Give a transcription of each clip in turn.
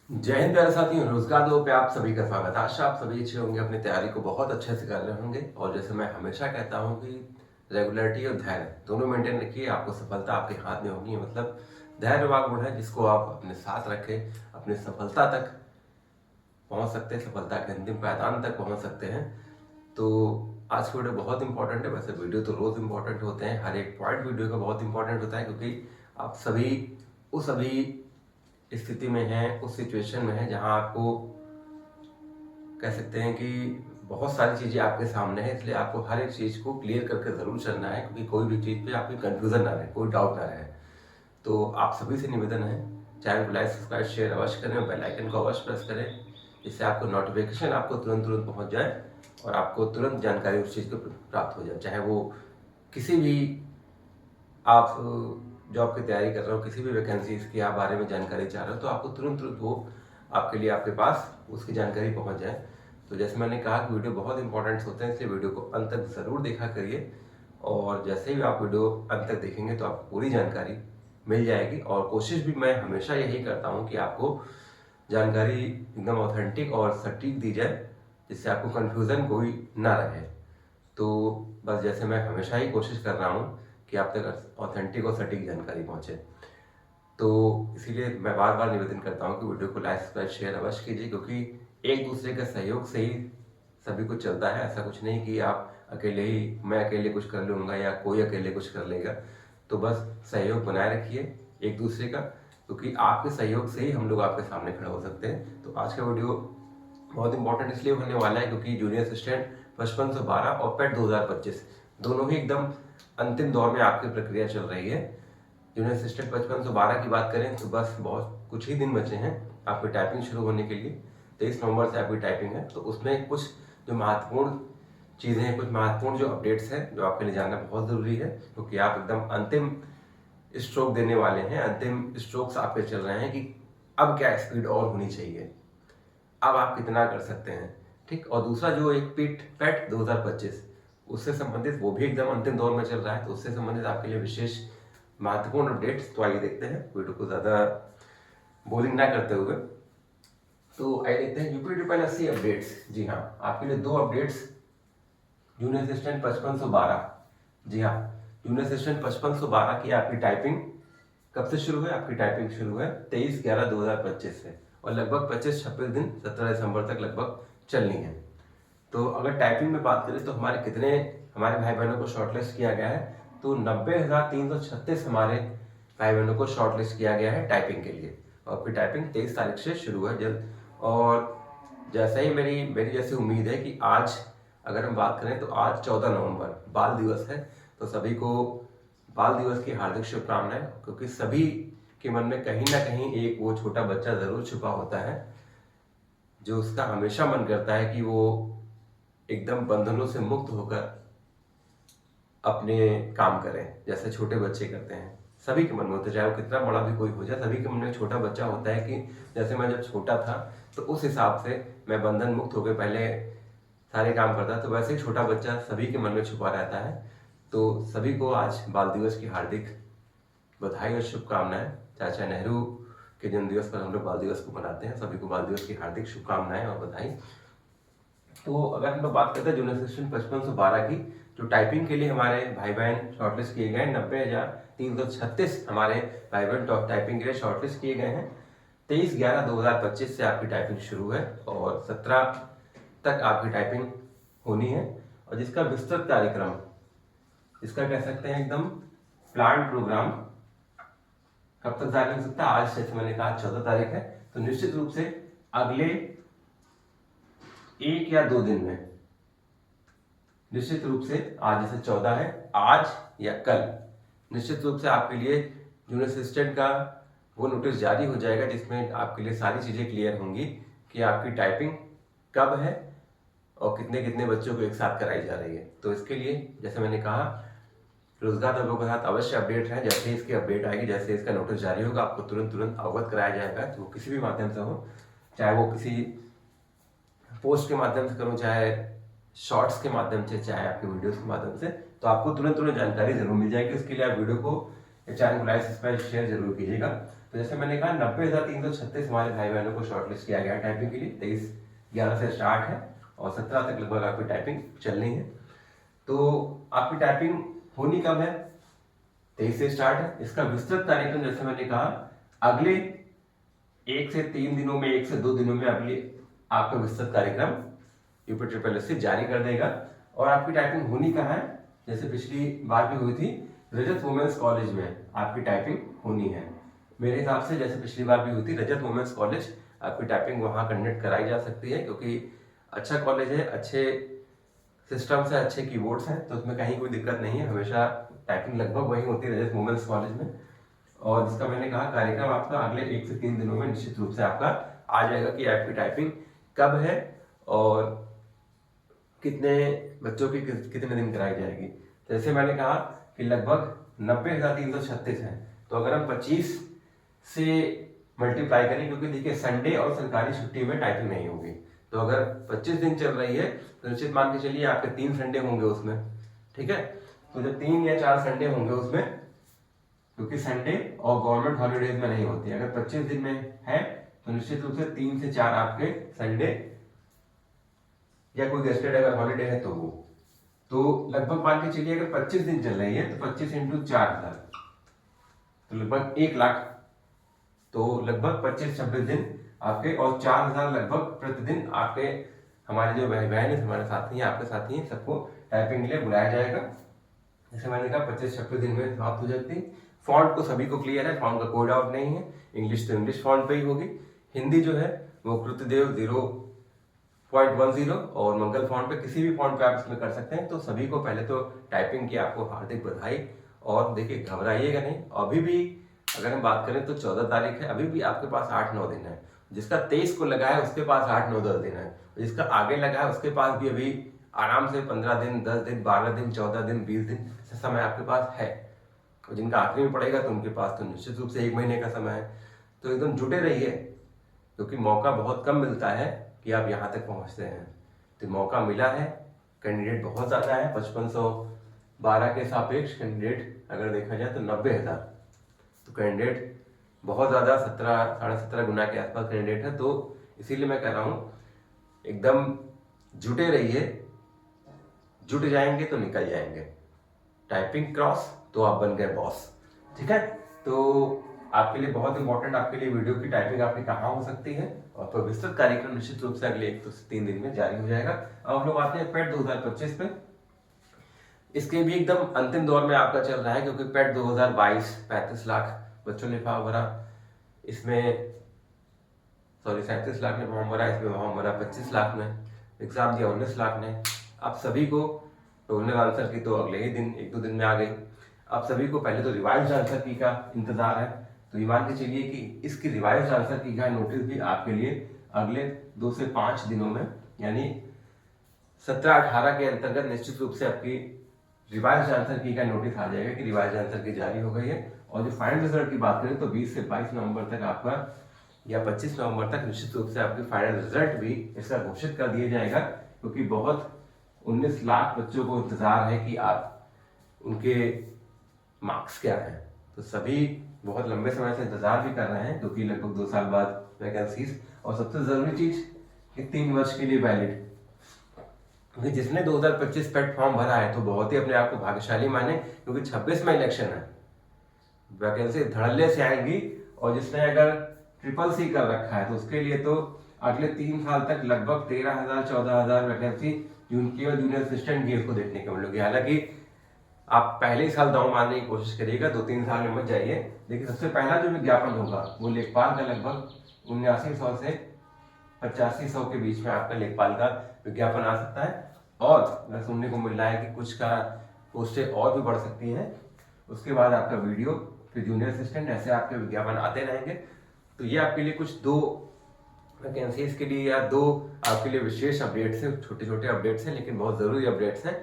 जय हिंद प्यारे साथियों, रोजगार दो पे आप सभी का स्वागत है। आशा आप सभी अच्छे होंगे, अपनी तैयारी को बहुत अच्छे से कर रहे होंगे। और जैसे मैं हमेशा कहता हूं कि रेगुलरिटी और धैर्य दोनों मेंटेन रखिए, आपको सफलता आपके हाथ में होगी। मतलब धैर्यवान गुण है जिसको आप अपने साथ रखें, अपनी सफलता तक पहुंच सकते हैं, सफलता के अंतिम पायदान तक पहुंच सकते हैं। तो आज की वीडियो बहुत इंपॉर्टेंट है। वैसे वीडियो तो रोज इंपॉर्टेंट होते हैं, हर एक पॉइंट वीडियो का बहुत इंपॉर्टेंट होता है, क्योंकि आप सभी उस अभी स्थिति में हैं, उस सिचुएशन में हैं जहां आपको कह सकते हैं कि बहुत सारी चीज़ें आपके सामने हैं। इसलिए आपको हर एक चीज़ को क्लियर करके ज़रूर चलना है, क्योंकि कोई भी चीज़ पे आपकी कंफ्यूजन ना रहे, कोई डाउट ना रहे। तो आप सभी से निवेदन है, चैनल को लाइक सब्सक्राइब शेयर अवश्य करें और बेल आइकन को अवश्य प्रेस करें, जिससे आपको नोटिफिकेशन आपको तुरंत तुरंत पहुंच जाए और आपको तुरंत जानकारी उस चीज़ को प्राप्त हो जाए। चाहे वो किसी भी आप जॉब की तैयारी कर रहे हो, किसी भी वैकेंसीज के आप बारे में जानकारी चाह रहे हो, तो आपको तुरंत तुरंत वो आपके लिए आपके पास उसकी जानकारी पहुंच जाए। तो जैसे मैंने कहा कि वीडियो बहुत इंपॉर्टेंट होते हैं, इसलिए वीडियो को अंत तक ज़रूर देखा करिए। और जैसे ही आप वीडियो अंत तक देखेंगे तो आपको पूरी जानकारी मिल जाएगी। और कोशिश भी मैं हमेशा यही करता हूँ कि आपको जानकारी एकदम ऑथेंटिक और सटीक दी जाए, जिससे आपको कन्फ्यूज़न कोई ना रहे। तो बस जैसे मैं हमेशा ही कोशिश कर रहा हूँ कि आप तक ऑथेंटिक और सटीक जानकारी पहुँचे, तो इसीलिए मैं बार बार निवेदन करता हूँ कि वीडियो को लाइक सब्सक्राइब शेयर अवश्य कीजिए, क्योंकि एक दूसरे के सहयोग से ही सभी कुछ चलता है। ऐसा कुछ नहीं कि आप अकेले ही, मैं अकेले कुछ कर लूँगा या कोई अकेले कुछ कर लेगा। तो बस सहयोग बनाए रखिए एक दूसरे का, क्योंकि आपके सहयोग से ही हम लोग आपके सामने खड़े हो सकते हैं। तो आज का वीडियो बहुत इंपॉर्टेंट इसलिए होने वाला है क्योंकि जूनियर असिस्टेंट 5512 और पेट 2025 दोनों ही एकदम अंतिम दौर में आपकी प्रक्रिया चल रही है। जूनियर असिस्टेंट 5512 की बात करें तो बस बहुत कुछ ही दिन बचे हैं आपकी टाइपिंग शुरू होने के लिए। 23 नवंबर से आपकी टाइपिंग है। तो उसमें कुछ जो महत्वपूर्ण चीज़ें हैं, कुछ महत्वपूर्ण जो अपडेट्स हैं, जो आपके लिए जानना बहुत ज़रूरी है, क्योंकि आप एकदम अंतिम स्ट्रोक देने वाले हैं। अंतिम स्ट्रोक्स आपके चल रहे हैं कि अब क्या स्पीड और होनी चाहिए, अब आप कितना कर सकते हैं। ठीक। और दूसरा जो एक पीट पैट 2025 उससे संबंधित वो भी एकदम अंतिम दौर में चल रहा है। तो उससे संबंधित आपके लिए विशेष महत्वपूर्ण अपडेट्स। तो आइए देखते हैं, वीडियो को ज़्यादा बोरिंग ना करते हुए। तो आइए देखते हैं यूपी ट्रिपल एससी अपडेट्स। जी हाँ, आपके लिए दो अपडेट्स। जूनियर असिस्टेंट 5512, जी हाँ, जूनियर असिस्टेंट 5512 की आपकी टाइपिंग कब से शुरू है? आपकी टाइपिंग शुरू है 23/11/2025 से, और लगभग 25-26 दिन 17 दिसंबर तक लगभग चलनी है। तो अगर टाइपिंग में बात करें तो हमारे कितने हमारे भाई बहनों को शॉर्टलिस्ट किया गया है? तो 90,336 हमारे भाई बहनों को शॉर्टलिस्ट किया गया है टाइपिंग के लिए। और आपकी टाइपिंग 23 तारीख से शुरू है जल्द। और जैसा ही मेरी मेरी जैसी उम्मीद है कि आज अगर हम बात करें तो आज 14 नवंबर बाल दिवस है। तो सभी को बाल दिवस की हार्दिक शुभकामनाएं, क्योंकि सभी के मन में कहीं ना कहीं एक वो छोटा बच्चा जरूर छुपा होता है, जो उसका हमेशा मन करता है कि वो एकदम बंधनों से मुक्त होकर अपने काम करें, जैसे छोटे बच्चे करते हैं। सभी के मन में होता है, चाहे वो कितना बड़ा भी कोई हो जाए, सभी के मन में छोटा बच्चा होता है कि जैसे मैं जब छोटा था तो उस हिसाब से मैं बंधन मुक्त होकर पहले सारे काम करता, तो वैसे ही छोटा बच्चा सभी के मन में छुपा रहता है। तो सभी को आज बाल दिवस की हार्दिक बधाई और शुभकामनाएं। चाचा नेहरू के जन्मदिवस पर हम लोग बाल दिवस को मनाते हैं। सभी को बाल दिवस की हार्दिक शुभकामनाएं और बधाई। तो अगर हम लोग बात करते हैं जूनियर असिस्टेंट 5512 की, जो टाइपिंग के लिए हमारे भाई बहन शॉर्टलिस्ट किए गए हैं, 90,336 हमारे भाई बहन टाइपिंग के लिए शॉर्टलिस्ट किए गए हैं। 23/11/2025 से आपकी टाइपिंग शुरू है और 17 तक आपकी टाइपिंग होनी है। और जिसका विस्तृत कार्यक्रम, इसका कह सकते हैं एकदम प्लान प्रोग्राम कब तक जारी हो सकता है? आज जैसे मैंने कहा 14 तारीख है, तो निश्चित रूप से अगले 1 या 2 दिन में, निश्चित रूप से आज जैसे 14 है, आज या कल निश्चित रूप से आपके लिए जूनियर असिस्टेंट का वो नोटिस जारी हो जाएगा, जिसमें आपके लिए सारी चीज़ें क्लियर होंगी कि आपकी टाइपिंग कब है और कितने कितने बच्चों को एक साथ कराई जा रही है। तो इसके लिए जैसे मैंने कहा, रोजगार दलों के साथ अवश्य अपडेट है। जैसे इसकी अपडेट आएगी, जैसे इसका नोटिस जारी होगा, आपको तुरंत तुरंत अवगत कराया जाएगा। तो वो किसी भी माध्यम से हो, चाहे वो किसी पोस्ट के माध्यम से करूँ, चाहे शॉर्ट्स के माध्यम से, चाहे आपके वीडियोस के माध्यम से, तो आपको तुरंत तुरंत जानकारी जरूर मिल जाएगी। उसके लिए आप वीडियो को, चैनल को लाइक सब्सक्राइब शेयर जरूर कीजिएगा। तो तो जैसे मैंने कहा 90,336 हमारे भाई बहनों को शॉर्टलिस्ट किया गया टाइपिंग के लिए। 23/11 से स्टार्ट है और 17 तक लगभग आपकी टाइपिंग चलनी है। तो आपकी टाइपिंग होनी कब है? 23 से स्टार्ट है। इसका विस्तृत कार्यक्रम जैसे मैंने कहा अगले 1 से 3 दिनों में, 1 से 2 दिनों में अगले आपका विस्तृत कार्यक्रम यूपी जारी कर देगा। और आपकी टाइपिंग होनी कहाँ है? जैसे पिछली बार भी हुई थी, रजत वुमेन्स कॉलेज में आपकी टाइपिंग होनी है। मेरे हिसाब से जैसे पिछली बार भी हुई थी, रजत वुमेन्स कॉलेज आपकी टाइपिंग वहाँ कंडक्ट कराई जा सकती है, क्योंकि अच्छा कॉलेज है, अच्छे सिस्टम्स है, अच्छे कीबोर्ड्स हैं, तो उसमें कहीं कोई दिक्कत नहीं है। हमेशा टाइपिंग लगभग वही होती है रजत वुमेन्स कॉलेज में। और जिसका मैंने कहा कार्यक्रम आपका अगले 1 से 3 दिनों में निश्चित रूप से आपका आ जाएगा कि आपकी टाइपिंग कब है और कितने बच्चों की कितने दिन कराई जाएगी। जैसे मैंने कहा कि लगभग 90,336 है, तो अगर हम 25 से मल्टीप्लाई करें, क्योंकि देखिए संडे और सरकारी छुट्टी में टाइपिंग नहीं होगी, तो अगर 25 दिन चल रही है तो निश्चित मान के चलिए आपके 3 संडे होंगे उसमें, ठीक है। तो जब 3 या 4 संडे होंगे उसमें, क्योंकि संडे और गवर्नमेंट हॉलीडेज में नहीं होती, अगर 25 दिन में है तो निश्चित रूप से 3 से 4 आपके संडे या कोई गेस्टेड अगर हॉलीडे है तो वो, तो लगभग मान के चलिए अगर 25 दिन चल रही है तो 25 इंटू 4,000 तो लगभग 1 लाख, तो लगभग 25-26 दिन आपके, और 4,000 लगभग प्रतिदिन आपके हमारे जो बहन है, हमारे साथी हैं, आपके साथी हैं, सबको टाइपिंग के लिए बुलाया जाएगा। जैसे मैंने कहा 25-26 दिन में समाप्त हो जाती है। फॉन्ट को सभी को क्लियर है, फॉन्ट का कोई डाउट नहीं है। इंग्लिश तो इंग्लिश फॉन्ट पे ही होगी, हिंदी जो है वो कृतदेव 0.10 और मंगल फॉन्ट पे, किसी भी फॉन्ट पे आप इसमें कर सकते हैं। तो सभी को पहले तो टाइपिंग की आपको हार्दिक बधाई। और देखिए घबराइएगा नहीं, अभी भी अगर हम बात करें तो 14 तारीख है, अभी भी आपके पास 8-9 दिन है। जिसका 23 को लगा है उसके पास 8-9-10 दिन है, जिसका आगे लगा है उसके पास भी अभी आराम से 15 दिन, 10 दिन, 12 दिन, 14 दिन, 20 दिन से समय आपके पास है। और जिनका आखिरी में पड़ेगा तो उनके पास तो निश्चित रूप से 1 महीने का समय है। तो एकदम जुटे रहिए, क्योंकि मौका बहुत कम मिलता है कि आप यहाँ तक पहुँचते हैं। तो मौका मिला है, कैंडिडेट बहुत ज़्यादा है, 5512 के सापेक्ष कैंडिडेट अगर देखा जाए तो 90,000, तो कैंडिडेट बहुत ज़्यादा 17-17.5 गुना के आसपास कैंडिडेट है। तो इसीलिए मैं कह रहा हूँ एकदम जुटे रहिए, जुट जाएंगे तो निकल जाएंगे। टाइपिंग क्रॉस तो आप बन गए बॉस, ठीक है। तो आपके लिए बहुत इंपॉर्टेंट, आपके लिए वीडियो की टाइपिंग आपकी कहाँ हो सकती है, और तो विस्तृत कार्यक्रम निश्चित रूप से अगले 1 से 3 दिन में जारी हो जाएगा। अब हम लोग आते हैं पेट 2025 पे। इसके भी एकदम अंतिम दौर में आपका चल रहा है, क्योंकि पेट 2022 35 लाख बच्चों ने फॉर्म भरा, इसमें 37 लाख ने फॉर्म भरा, इसमें फॉर्म भरा 25 लाख ने, एग्जाम दिया 19 लाख ने। अब सभी को प्रोविजनल आंसर की तो अगले ही दिन 1-2 दिन में आ गई। अब सभी को पहले तो रिवाइज्ड आंसर की का इंतजार है, तो ये मान के चलिए कि इसकी रिवाइज्ड आंसर की का नोटिस भी आपके लिए अगले 2 से 5 दिनों में, यानी 17-18 के अंतर्गत निश्चित रूप से आपकी रिवाइज्ड आंसर की का नोटिस आ जाएगा कि रिवाइज्ड आंसर की जारी हो गई है। और जो फाइनल रिजल्ट की बात करें तो 20 से 22 नवंबर तक आपका, या 25 नवंबर तक निश्चित रूप से आपके फाइनल रिजल्ट भी इसका घोषित कर दिया जाएगा, क्योंकि बहुत 19 लाख बच्चों को इंतजार है कि आप उनके मार्क्स क्या हैं। तो सभी बहुत लंबे समय से इंतजार भी कर रहे हैं, क्योंकि लगभग 2 साल बाद वैकेंसीज, और सबसे जरूरी चीज कि 3 वर्ष के लिए वैलिड, क्योंकि जिसने 2025 पेट फॉर्म भरा है तो बहुत ही अपने आप को भाग्यशाली माने, क्योंकि 26 में इलेक्शन है, वैकेंसी धड़ल्ले से आएगी। और जिसने अगर CCC कर रखा है तो उसके लिए तो अगले 3 साल तक लगभग 13,000-14,000 वैकेंसी केवल जूनियर असिस्टेंट की उसको देखने को मिलेगी। हालांकि आप पहले ही साल दांव मारने की कोशिश करिएगा, 2-3 साल में मत जाइए। लेकिन सबसे पहला जो विज्ञापन होगा वो लेखपाल का लगभग 7900 से 8500 के बीच में आपका लेखपाल का विज्ञापन आ सकता है। और अगर सुनने को मिल रहा है कि कुछ का पोस्टें और भी बढ़ सकती हैं, उसके बाद आपका वीडियो, फिर जूनियर असिस्टेंट, ऐसे आपके विज्ञापन आते रहेंगे। तो ये आपके लिए कुछ 2 वैकेंसीज के लिए या 2 आपके लिए विशेष अपडेट्स हैं, छोटे छोटे अपडेट्स हैं लेकिन बहुत ज़रूरी अपडेट्स हैं।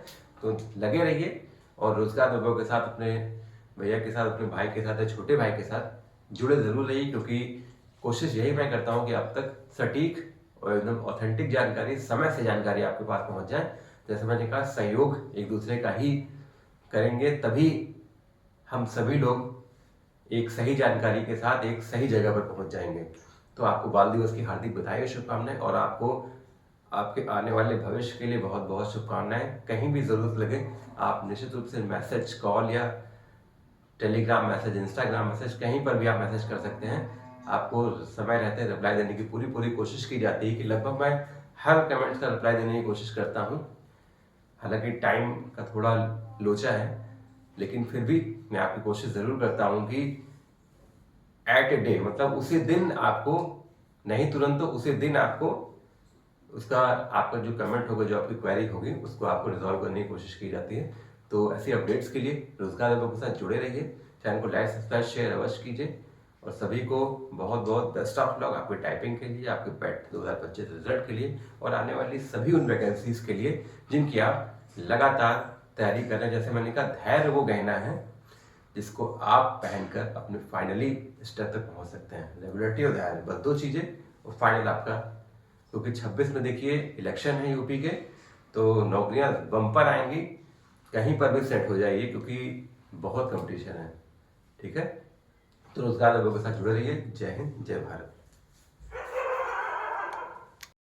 तो लगे रहिए और रोजगार विभाग के साथ, अपने भैया के साथ, अपने भाई के साथ या छोटे भाई के साथ जुड़े जरूर रहिए, क्योंकि कोशिश यही मैं करता हूँ कि अब तक सटीक और एकदम ऑथेंटिक जानकारी, समय से जानकारी आपके पास पहुँच जाए। जैसे मैंने कहा, सहयोग एक दूसरे का ही करेंगे, तभी हम सभी लोग एक सही जानकारी के साथ एक सही जगह पर पहुंच जाएंगे। तो आपको बाल दिवस की हार्दिक बधाई और शुभकामनाएं, और आपको आपके आने वाले भविष्य के लिए बहुत बहुत शुभकामनाएं। कहीं भी ज़रूरत लगे आप निश्चित रूप से मैसेज, कॉल या टेलीग्राम मैसेज, इंस्टाग्राम मैसेज, कहीं पर भी आप मैसेज कर सकते हैं। आपको समय रहते रिप्लाई देने की पूरी पूरी कोशिश की जाती है कि लगभग मैं हर कमेंट्स का रिप्लाई देने की कोशिश करता हूँ। हालांकि टाइम का थोड़ा लोचा है, लेकिन फिर भी मैं आपकी कोशिश ज़रूर करता हूँ कि एट ए डे, मतलब उसी दिन आपको, नहीं तुरंत तो उसी दिन आपको उसका, आपका जो कमेंट होगा, जो आपकी क्वेरी होगी, उसको आपको रिजॉल्व करने की कोशिश की जाती है। तो ऐसी अपडेट्स के लिए रोजगार वैभव के साथ जुड़े रहिए। चैनल को लाइक, सब्सक्राइब, शेयर अवश्य कीजिए। और सभी को बहुत बहुत बेस्ट ऑफ लक आपके टाइपिंग के लिए, आपके पेट 2025 रिजल्ट के लिए, और आने वाली सभी उन वैकेंसीज के लिए जिनकी आप लगातार तैयारी कर रहे हैं। जैसे मैंने कहा, धैर्य वो गहना है जिसको आप पहनकर अपने फाइनली स्टेप तक पहुंच सकते हैं। रेगुलरिटी और धैर्य, बस दो चीजें, और फाइनल आपका, क्योंकि 26 में देखिए इलेक्शन है यूपी के, तो नौकरियां बम्पर आएंगी। कहीं पर भी सेट हो जाइए, क्योंकि बहुत कंपटीशन है। ठीक है, तो रोजगार लोगों के साथ जुड़े रहिए। जय हिंद, जय भारत।